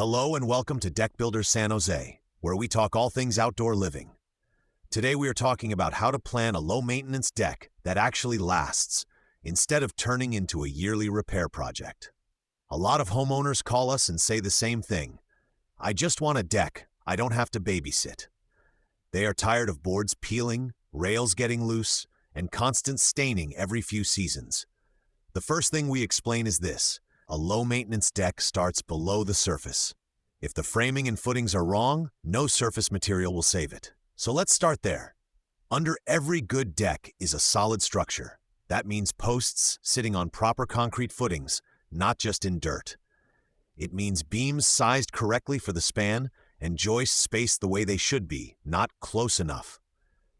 Hello and welcome to Deck Builder San Jose, where we talk all things outdoor living. Today we are talking about how to plan a low-maintenance deck that actually lasts, instead of turning into a yearly repair project. A lot of homeowners call us and say the same thing. I just want a deck I don't have to babysit. They are tired of boards peeling, rails getting loose, and constant staining every few seasons. The first thing we explain is this: a low-maintenance deck starts below the surface. If the framing and footings are wrong, no surface material will save it. So let's start there. Under every good deck is a solid structure. That means posts sitting on proper concrete footings, not just in dirt. It means beams sized correctly for the span and joists spaced the way they should be, not close enough.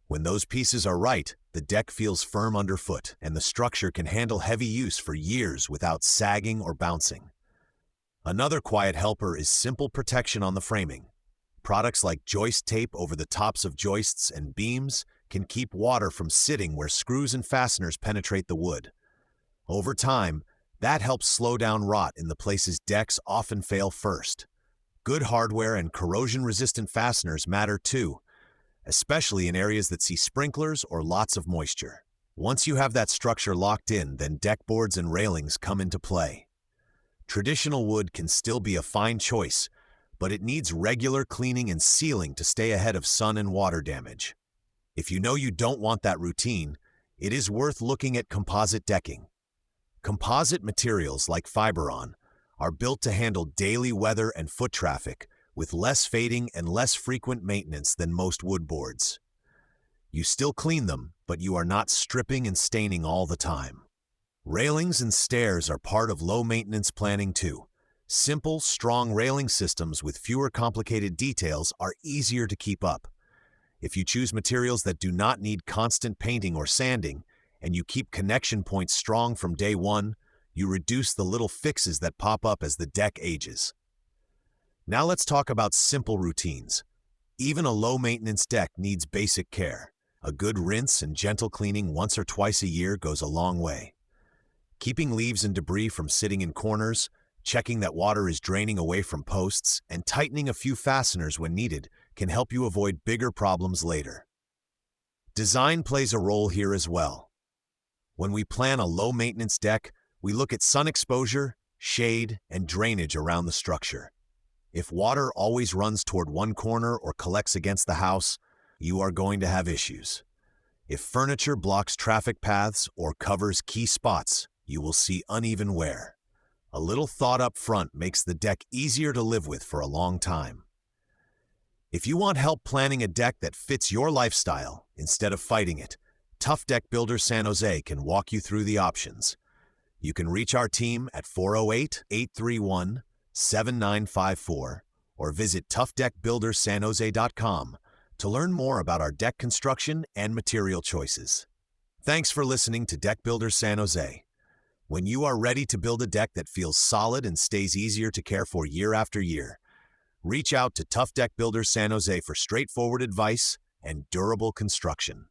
When those pieces are right, the deck feels firm underfoot, and the structure can handle heavy use for years without sagging or bouncing. Another quiet helper is simple protection on the framing. Products like joist tape over the tops of joists and beams can keep water from sitting where screws and fasteners penetrate the wood. Over time, that helps slow down rot in the places decks often fail first. Good hardware and corrosion-resistant fasteners matter too, especially in areas that see sprinklers or lots of moisture. Once you have that structure locked in, then deck boards and railings come into play. Traditional wood can still be a fine choice, but it needs regular cleaning and sealing to stay ahead of sun and water damage. If you know you don't want that routine, it is worth looking at composite decking. Composite materials like Fiberon are built to handle daily weather and foot traffic, with less fading and less frequent maintenance than most wood boards. You still clean them, but you are not stripping and staining all the time. Railings and stairs are part of low-maintenance planning too. Simple, strong railing systems with fewer complicated details are easier to keep up. If you choose materials that do not need constant painting or sanding, and you keep connection points strong from day one, you reduce the little fixes that pop up as the deck ages. Now let's talk about simple routines. Even a low-maintenance deck needs basic care. A good rinse and gentle cleaning once or twice a year goes a long way. Keeping leaves and debris from sitting in corners, checking that water is draining away from posts, and tightening a few fasteners when needed can help you avoid bigger problems later. Design plays a role here as well. When we plan a low-maintenance deck, we look at sun exposure, shade, and drainage around the structure. If water always runs toward one corner or collects against the house, you are going to have issues. If furniture blocks traffic paths or covers key spots, you will see uneven wear. A little thought up front makes the deck easier to live with for a long time. If you want help planning a deck that fits your lifestyle instead of fighting it, Tough Deck Builder San Jose can walk you through the options. You can reach our team at 408-831-7954 or visit toughdeckbuildersanjose.com to learn more about our deck construction and material choices. Thanks for listening to Deck Builder San Jose. When you are ready to build a deck that feels solid and stays easier to care for year after year, reach out to Tough Deck Builder San Jose for straightforward advice and durable construction.